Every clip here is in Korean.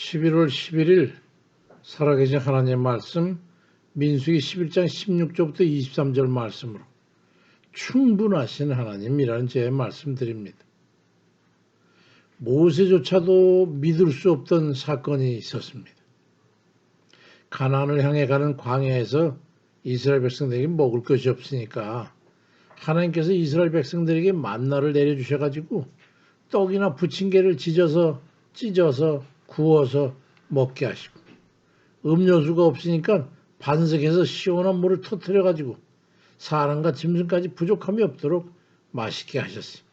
11월 11일 살아계신 하나님의 말씀 민수기 11장 16절부터 23절 말씀으로 충분하신 하나님이라는 제 말씀드립니다. 모세조차도 믿을 수 없던 사건이 있었습니다. 가나안을 향해 가는 광야에서 이스라엘 백성들에게 먹을 것이 없으니까 하나님께서 이스라엘 백성들에게 만나를 내려주셔가지고 떡이나 부침개를 찢어서 구워서 먹게 하시고 음료수가 없으니까 반석에서 시원한 물을 터뜨려가지고 사람과 짐승까지 부족함이 없도록 맛있게 하셨어요.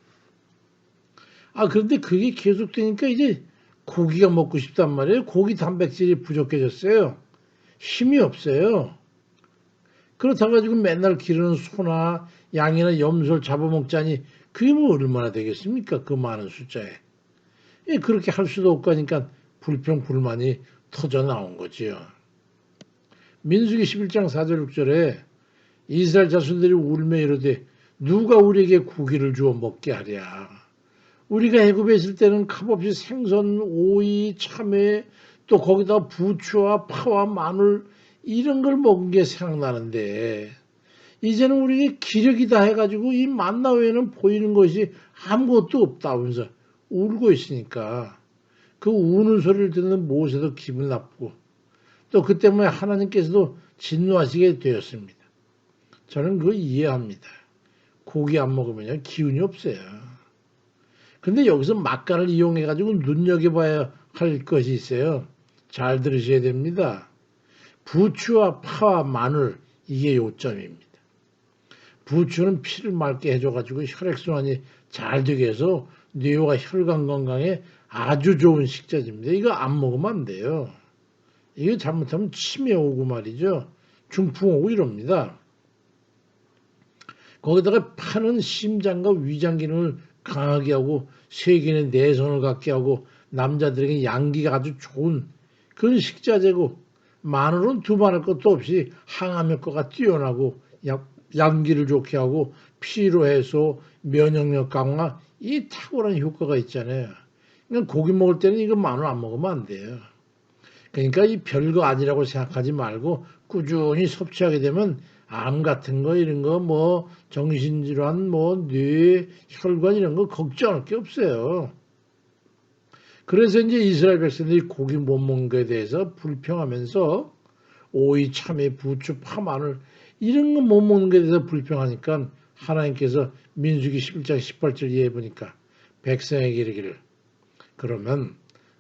그런데 그게 계속되니까 이제 고기가 먹고 싶단 말이에요. 고기 단백질이 부족해졌어요. 힘이 없어요. 그렇다 가지고 맨날 기르는 소나 양이나 염소를 잡아먹자니 그게 뭐 얼마나 되겠습니까? 그 많은 숫자에. 그렇게 할 수도 없고 하니까 불평불만이 터져 나온 거지요. 민수기 11장 4절 6절에 이스라엘 자손들이 울며 이르되 누가 우리에게 고기를 주어 먹게 하랴. 우리가 애굽에 있을 때는 값없이 생선, 오이, 참외 또 거기다 부추와 파와 마늘 이런 걸 먹은 게 생각나는데 이제는 우리에게 기력이 다 해가지고 이 만나 외에는 보이는 것이 아무것도 없다 하면서 울고 있으니까 그 우는 소리를 듣는 모세도 기분 나쁘고 또 그 때문에 하나님께서도 진노하시게 되었습니다. 저는 그거 이해합니다. 고기 안 먹으면 기운이 없어요. 근데 여기서 막간을 이용해가지고 눈여겨봐야 할 것이 있어요. 잘 들으셔야 됩니다. 부추와 파와 마늘 이게 요점입니다. 부추는 피를 맑게 해줘가지고 혈액순환이 잘 되게 해서 뇌와 혈관 건강에 아주 좋은 식자재입니다. 이거 안 먹으면 안 돼요. 이거 잘못하면 치매 오고 말이죠. 중풍 오고 이럽니다. 거기다가 파는 심장과 위장 기능을 강하게 하고 세균의 내성을 갖게 하고 남자들에게 양기가 아주 좋은 그런 식자재고 마늘은 두말할 것도 없이 항암 효과가 뛰어나고 양기를 좋게 하고 피로 해소, 면역력 강화 이 탁월한 효과가 있잖아요. 그러니까 고기 먹을 때는 이거 마늘 안 먹으면 안 돼요. 그러니까 이 별거 아니라고 생각하지 말고 꾸준히 섭취하게 되면 암 같은 거 이런 거 뭐 정신질환 뭐 뇌 혈관 이런 거 걱정할 게 없어요. 그래서 이제 이스라엘 백성들이 고기 못 먹는 것에 대해서 불평하면서 오이, 참외, 부추, 파, 마늘 이런 거 못 먹는 것에 대해서 불평하니까 하나님께서 민수기 11장 18절 이해해 보니까 백성에게 이르기를 그러면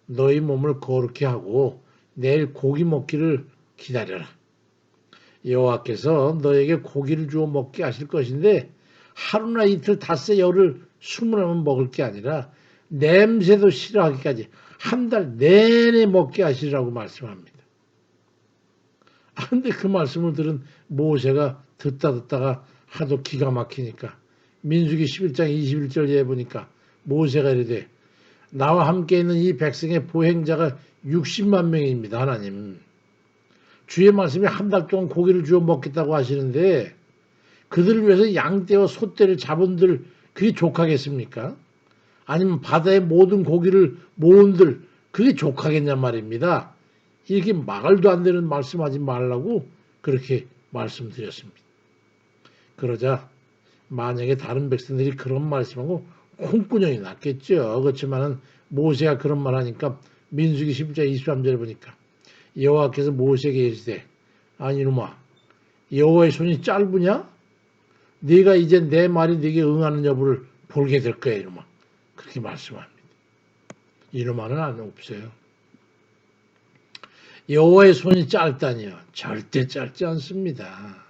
너희 몸을 거룩히 하고 내일 고기 먹기를 기다려라. 여호와께서 너에게 고기를 주어 먹게 하실 것인데 하루나 이틀 닷새 열흘 수문하면 먹을 게 아니라 냄새도 싫어하기까지 한 달 내내 먹게 하시라고 말씀합니다. 근데 그 말씀을 들은 모세가 듣다가 하도 기가 막히니까 민수기 11장 21절에 보니까 모세가 이르되 나와 함께 있는 이 백성의 보행자가 60만 명입니다. 하나님. 주의 말씀이 한 달 동안 고기를 주어 먹겠다고 하시는데 그들을 위해서 양떼와 소떼를 잡은들 그게 족하겠습니까? 아니면 바다의 모든 고기를 모은들 그게 족하겠냐 말입니다. 이렇게 말도 안 되는 말씀하지 말라고 그렇게 말씀드렸습니다. 그러자 만약에 다른 백성들이 그런 말씀하고 콩꾸녕이 났겠죠. 그렇지만은 모세가 그런 말 하니까 민수기 10장 23절에 보니까 여호와께서 모세에게 이르시되 아니 이놈아 여호와의 손이 짧으냐? 네가 이제 내 말이 네게 응하는 여부를 보게 될 거야 이놈아. 그렇게 말씀합니다. 이놈아는 안 없어요. 여호와의 손이 짧다니요. 절대 짧지 않습니다.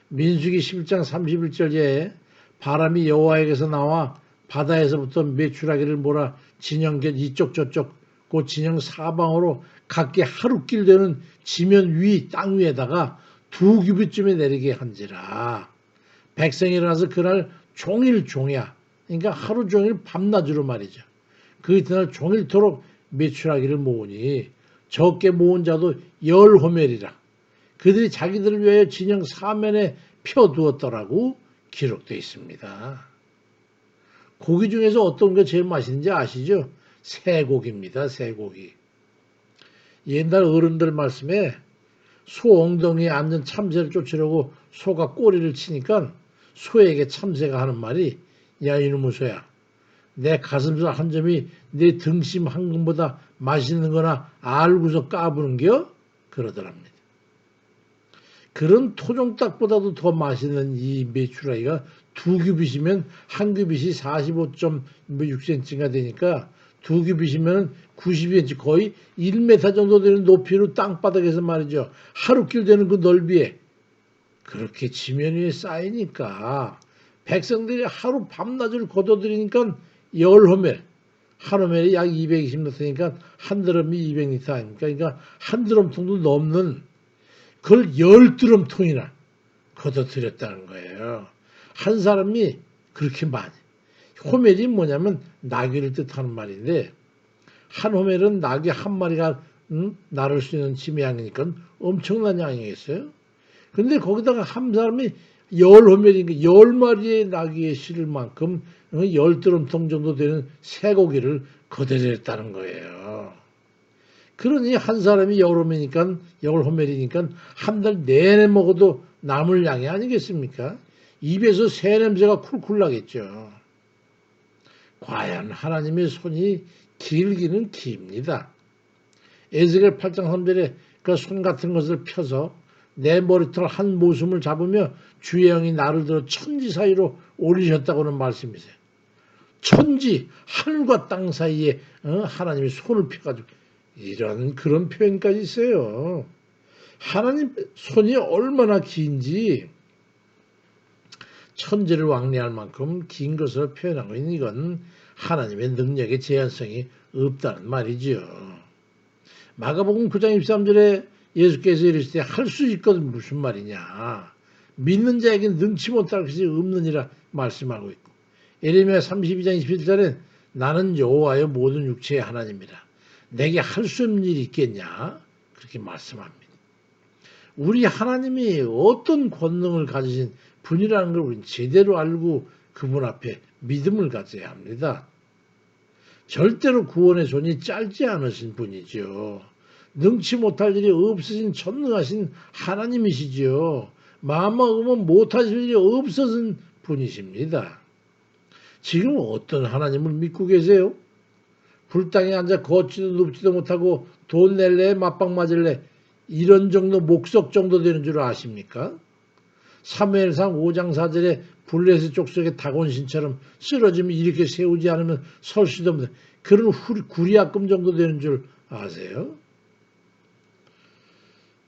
민수기 11장 31절에 바람이 여호와에게서 나와 바다에서부터 메추라기를 몰아 진영곁 이쪽 저쪽 그 진영 사방으로 각기 하루길 되는 지면 위 땅 위에다가 2규빗쯤에 내리게 한지라. 백성이 일어나서 그날 종일 종야 그러니까 하루 종일 밤낮으로 말이죠. 그 이튿날 종일토록 메추라기를 모으니 적게 모은 자도 10호멜이라. 그들이 자기들을 위하여 진영 사면에 펴두었더라고 기록되어 있습니다. 고기 중에서 어떤 게 제일 맛있는지 아시죠? 쇠고기입니다. 쇠고기. 옛날 어른들 말씀에 소 엉덩이에 앉은 참새를 쫓으려고 소가 꼬리를 치니까 소에게 참새가 하는 말이 야 이놈의 소야 내 가슴살 한 점이 내 등심 한 근보다 맛있는 거나 알고서 까부는겨? 그러더랍니다. 그런 토종닭보다도 더 맛있는 이 메추라기가 두 규빗이면 한 규빗이 45.6cm가 되니까 두 규빗이면 90cm 거의 1m 정도 되는 높이로 땅바닥에서 말이죠. 하루길 되는 그 넓이에 그렇게 지면 위에 쌓이니까 백성들이 하루 밤낮을 거둬들이니까 열호멜 한 호멜이 약 220리터니까 한 드럼이 200리터 아닙니까? 그러니까 한 드럼통도 넘는 그걸 10드럼통이나 걷어들였다는 거예요. 한 사람이 그렇게 많이. 호멜이 뭐냐면 나귀를 뜻하는 말인데 한 호멜은 나귀 한 마리가 나를 수 있는 짐의 양이니까 엄청난 양이겠어요. 근데 거기다가 한 사람이 10호멜이니까 10마리의 나귀에 실을 만큼 10드럼통 정도 되는 쇠고기를 거둬들였다는 거예요. 그러니 한 사람이 10호멜이니까 10호멜이니까 한 달 내내 먹어도 남을 양이 아니겠습니까? 입에서 새 냄새가 쿨쿨 나겠죠. 과연 하나님의 손이 길기는 깁니다. 에스겔 8장 3절에 그 손 같은 것을 펴서 내 머리털 한 모숨을 잡으며 주의 영이 나를 들어 천지 사이로 올리셨다고는 말씀이세요. 천지 하늘과 땅 사이에 하나님이 손을 펴가지고 이런 그런 표현까지 있어요. 하나님 손이 얼마나 긴지 천지를 왕래할 만큼 긴 것으로 표현하고 있는 이건 하나님의 능력의 제한성이 없다는 말이지요. 마가복음 9장 23절에 예수께서 이르시되 할 수 있거든 무슨 말이냐. 믿는 자에게 능치 못할 것이 없느니라 말씀하고 있고 예레미야 32장 27절에 나는 여호와여 모든 육체의 하나님이라 내게 할 수 없는 일이 있겠냐 그렇게 말씀합니다. 우리 하나님이 어떤 권능을 가지신 분이라는 걸 우리는 제대로 알고 그분 앞에 믿음을 가져야 합니다. 절대로 구원의 손이 짧지 않으신 분이죠. 능치 못할 일이 없으신 전능하신 하나님이시죠. 마음먹으면 못하실 일이 없어진 분이십니다. 지금 어떤 하나님을 믿고 계세요? 불당에 앉아 걷지도 눕지도 못하고 돈 낼래 맞방 맞을래 이런 정도 목석 정도 되는 줄 아십니까? 사무엘상 5장 4절에 블레셋 족속의 다곤신처럼 쓰러지면 이렇게 세우지 않으면 설 수도 없는 그런 구리약금 정도 되는 줄 아세요?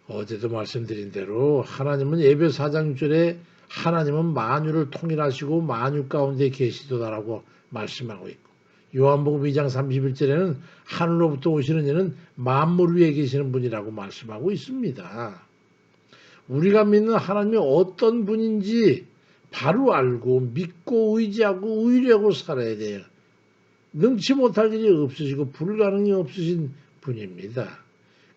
어제도 말씀드린 대로 하나님은 예배 4장 6절에 하나님은 만유를 통일하시고 만유 가운데 계시도다라고 말씀하고 있고 요한복음 2장 31절에는 하늘로부터 오시는 이는 만물 위에 계시는 분이라고 말씀하고 있습니다. 우리가 믿는 하나님이 어떤 분인지 바로 알고 믿고 의지하고 의뢰하고 살아야 돼요. 능치 못할 일이 없으시고 불가능이 없으신 분입니다.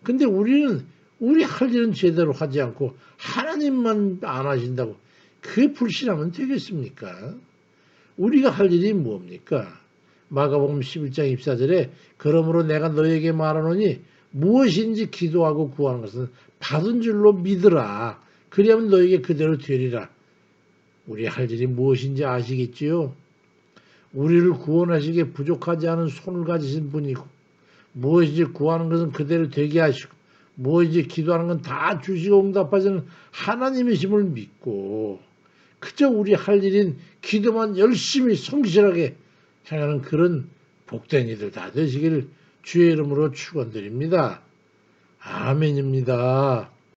근데 우리는 우리 할 일은 제대로 하지 않고 하나님만 안 하신다고 그게 불신하면 되겠습니까? 우리가 할 일이 뭡니까? 마가복음 11장 24절에 그러므로 내가 너에게 말하노니 무엇인지 기도하고 구하는 것은 받은 줄로 믿으라. 그리하면 너에게 그대로 되리라. 우리 할 일이 무엇인지 아시겠지요? 우리를 구원하시기에 부족하지 않은 손을 가지신 분이고 무엇인지 구하는 것은 그대로 되게 하시고 무엇인지 기도하는 건 다 주시고 응답하시는 하나님이심을 믿고 그저 우리 할 일인 기도만 열심히 성실하게 행하는 그런 복된 이들 다 되시길 주의 이름으로 축원드립니다. 아멘입니다.